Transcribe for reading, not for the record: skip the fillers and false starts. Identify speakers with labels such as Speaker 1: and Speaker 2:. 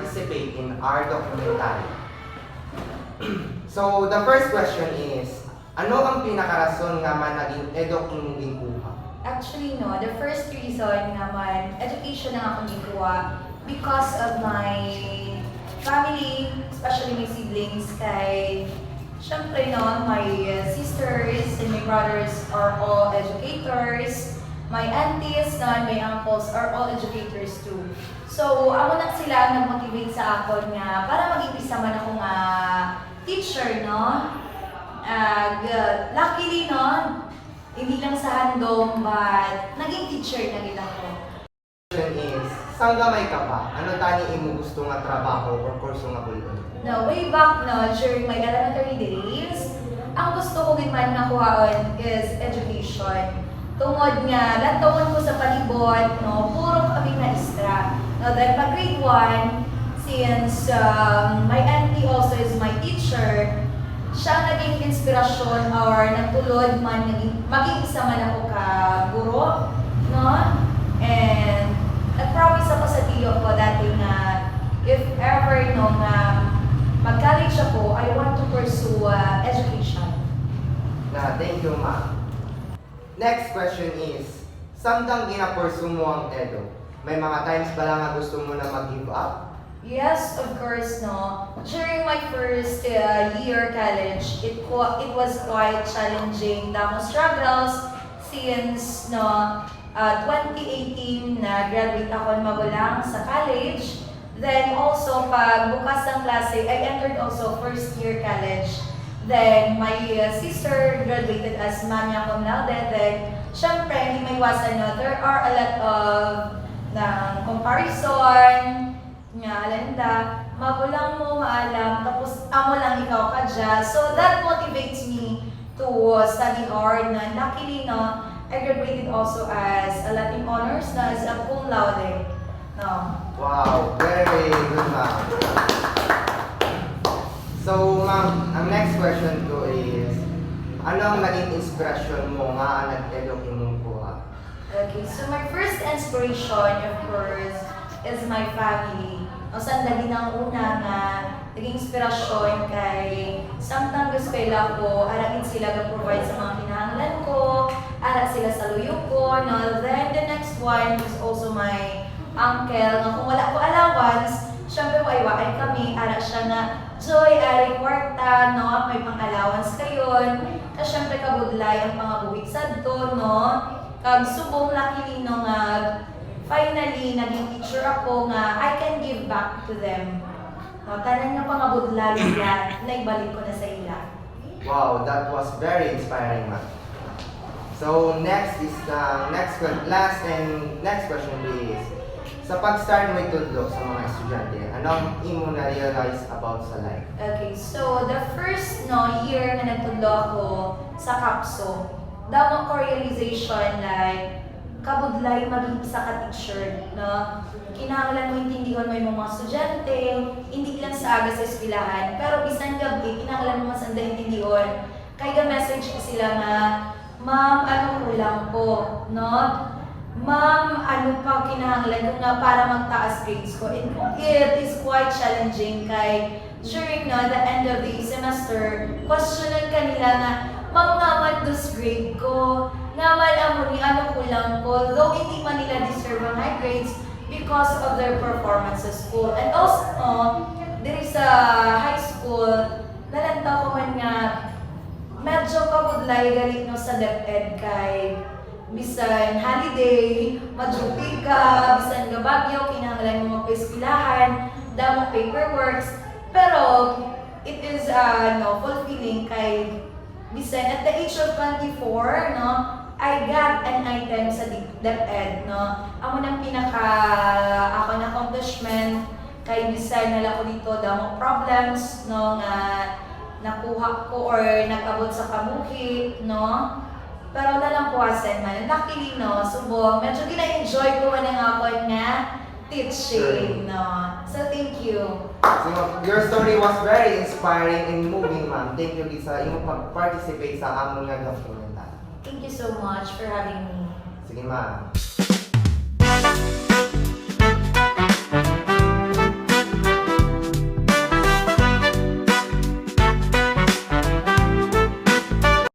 Speaker 1: participate in our documentary. So, the first question is, ano ang pinakarason nga man naging eduk imong ginkuha?
Speaker 2: Actually, no. The first reason naman, education na akong gikuha because of my family, especially my siblings, kay syempre no, my sisters and my brothers are all educators. My aunties na my uncles are all educators too. So, ako na sila ang nag-motivate sa akon nga para maging isa man ako nga teacher, no? Luckily, no? Hindi lang sa handom, but naging teacher na gid ako.
Speaker 1: Question is, saan gamay ka pa? Ano tani imo gusto nga trabaho or kurso nga bulon?
Speaker 2: No, way back no, during my elementary days, ang gusto ko gid man nga kuhaon is education. Tungod nga, lantawon ko sa palibot, no, puro kami na istra. No, then pag grade 1, since my auntie also is my teacher, siya naging inspirasyon or nagtulod man, maging isa man ako ka guro, no? And nag-promise ako sa tiyo ko dati na if ever no nga mag-college ako, I want to pursue education.
Speaker 1: Thank you, ma'am. Next question is, samtang ginapursu mo ang edo, may mga times ba lang nga gusto mo na mag-give up?
Speaker 2: Yes, of course, no. During my first year college, it was quite challenging. Damo struggles since no 2018 na graduate ako magulang sa college. Then also pag bukas ng klase, I entered also first year college. Then my sister graduated as magna cum laude. Then syempre hindi maiwasan no, there are a lot of comparison nga alanda, magulang mo, maalam, tapos amo lang ikaw ka dyan. So that motivates me to study hard na luckily no, I graduated also as a Latin honors na as a cum laude. No.
Speaker 1: Wow, very good, ma'am. So, ma'am, ang next question ko is, ano ang naging inspirasyon mo nga nag-eduk imong kuha?
Speaker 2: Okay, so my first inspiration, of course, is my family. O sandali ng una nga, naging inspirasyon kay samtang gusto ko, aragin sila ga-provide sa mga kinahanglan ko, ara sila sa luyo ko, no? Then the next one is also my uncle, nga kung wala ko allowance, syempre waiwaan kami, ara siya nga, Joy, ari kwarta, no? May pang-allowance kayon, kasi syempre kabudlay ang mga buwit sa do, no? Kag subong luckily no nga, finally, naging teacher ako nga I can give back to them. No, tanan nga pangabudla nila, naibalik ko na sa ila.
Speaker 1: Wow, that was very inspiring, ma'am. So, next is the next question is, sa pag-start mo itudlo sa mga estudyante, anong imo na-realize about sa life?
Speaker 2: Okay, so the first no year na nagtudlo ako sa Kapso, daw ko realization like kabudlay maging isa ka teacher, no? Kinahanglan mo intindihan mo yung mga estudyante, hindi lang sa aga sa eskwelahan, pero isang gabi, kinahanglan mo masanda intindihan. Kaya message ko sila na, ma'am, ano kulang po, no? Ma'am, ano pa kinahanglan ko nga para magtaas grades ko? And it is quite challenging kay during no, the end of the semester, questionan kanila na, ma'am, naman dos grade ko, naman amo ni ano kulang ko, though hindi man nila deserve ang high grades because of their performance sa school. And also, there is a high school, nalanta ko man nga, medyo kabudlay galit no sa DepEd kay bisan holiday, madrupi ka, bisan gabagyo, kinahanglan mo magpa-eskwelahan, damo paperworks, pero it is no, fulfilling kay bisan at the age of 24, no, I got an item sa DepEd, no. Ako nang ako na accomplishment kay bisan nala ko dito damo problems, no, nga nakuha ko or nag-abot sa kamuhi, no. Pero nalang puwasan man. Luckily, no, subong, medyo gina-enjoy ko man ang ako nga teaching, no. So, thank you.
Speaker 1: So, your story was very inspiring and moving, ma'am. Thank you, Lisa, yung pag-participate sa amon nga documentary.
Speaker 2: Thank you so much for having me.
Speaker 1: Sige, ma'am.